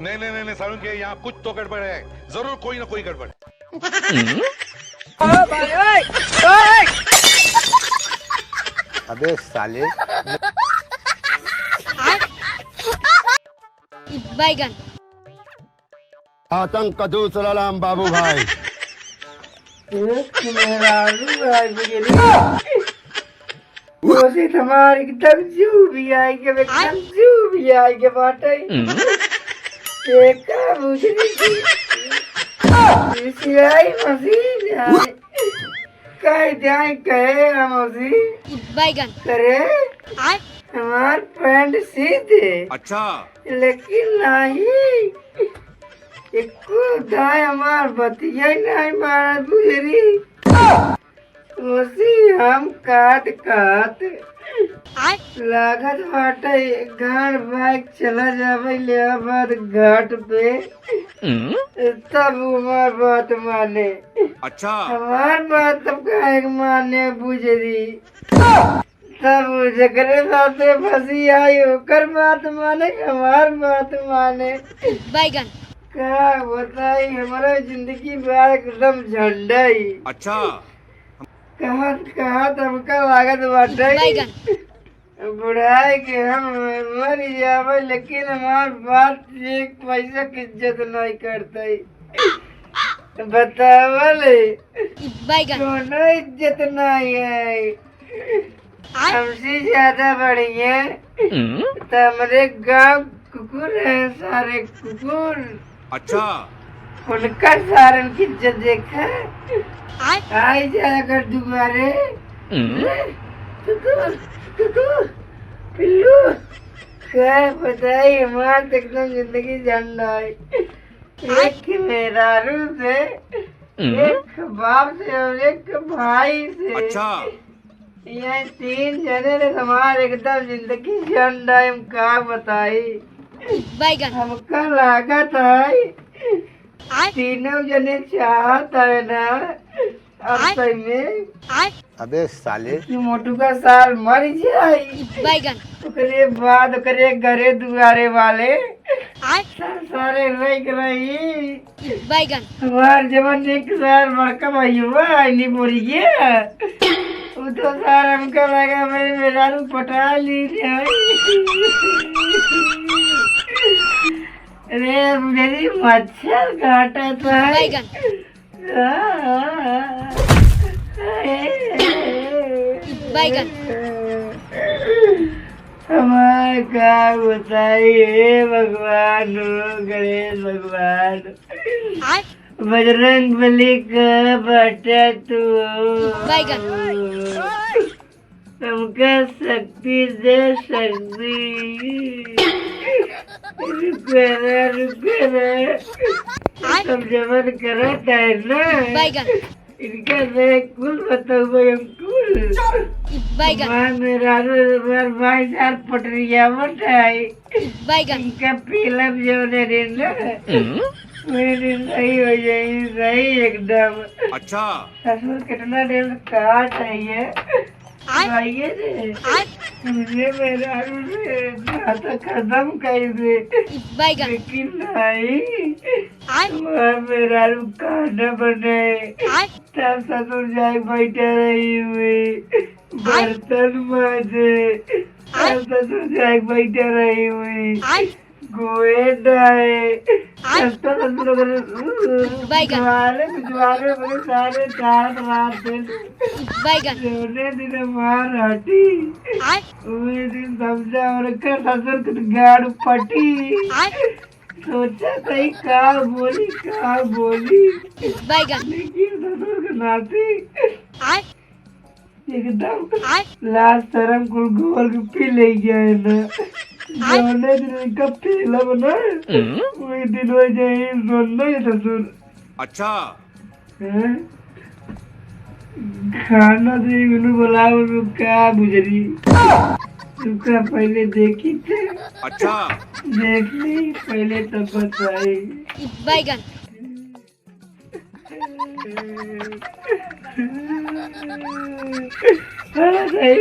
नहीं नहीं नहीं, नहीं सारुण के यहाँ कुछ तो गड़बड़ है, जरूर कोई ना कोई गड़बड़ है। अबे साले बैगन आतंक का दूसरा नाम बाबू भाई। उसी तुम्हारी एकदम जू भी आई के एकदम जू भी आई के बाटे एक बुझनी थी सिलाई मशीन आई कह जाए कहे हम उसी बैगन करे हमार पैंट सीधे अच्छा लेकिन नहीं एको दाय हमार बतिया नहीं मारा गुजरी उसी हम काट काट लागत बाटे घाट बाइक चला जावे इलाहाबाद घाट पे तब हमार बात माने। अच्छा हमार बात तब काहे माने बुझरी तब जकरे साथे फंसी आई ओकर बात माने हमार बात माने। बैगन क्या बताई हमारा जिंदगी बड़ा एकदम झंडा ही अच्छा कहाँ कहाँ तमका लागत बाटे बैगन बुढ़ाई के हम मर जावे लेकिन हमार बात एक पैसा की इज्जत नहीं करते बतावल बैगन कोनो इज्जत नहीं है हमसे ज्यादा बड़ी है तो हमारे गाँव कुकुर है सारे कुकुर अच्छा उनका सारन की इज्जत देखा आई जाकर दोबारे कुकुर कुकुर पिल्लू क्या बताई हमार तो एकदम जिंदगी झंडा है एक मेरा से एक बाप से और एक भाई से अच्छा ये तीन जने ने हमारे एकदम जिंदगी झंडा है हम क्या बताई बैगन हमका लागत है तीनों जने चाहत है ना अब में अबे साले कि मोटू का साल मर जाए बैगन ओकरे बाद ओकरे घरे दुआरे वाले सारे रह रही बैगन हमार जवन एक साल बड़का भाई हुआ नहीं बोली गया वो तो साल हमका लगा मेरे मेरा पटा ली अरे मेरी मच्छर काटा था बैगन बैगन हमारा क्या बताइए भगवान गणेश भगवान बजरंग बली का बेटा तू बैगन हमका शक्ति दे शक्ति रुके सब जमन करता है ना बैगन इनका देख कुल बताओ हम कुल बैगन मेरा भाई साल पटरिया मटाई बैगन इनका पीलम जो ने दिन मेरे दिन सही हो जाए सही एकदम अच्छा ससुर कितना दिन काट रही है भाइये ने मुझे मेरा खाता खत्म कर दे बैगन लेकिन नहीं मेरा खाना बने तब ससुर जाए बैठे रही हुई बर्तन माजे तब ससुर जाए बैठे रही हुई गोए डाए बैगन द्वारे बड़े सारे चार रात बैगन सोने दिन मार हटी उस दिन समझा और ससुर की गाड़ फटी सोचा सही का बोली बैगन लेकिन ससुर के नाती एकदम लास्ट शर्म को गोल के पी ले गया है ना जोने दिन का पीला बना वही दिन हो जाए सोना है ससुर अच्छा हैं? खाना दे मैंने बोला वो क्या गुजरी तुका पहले देखी थे अच्छा देख ली पहले तब बताई बैगन हाँ, सही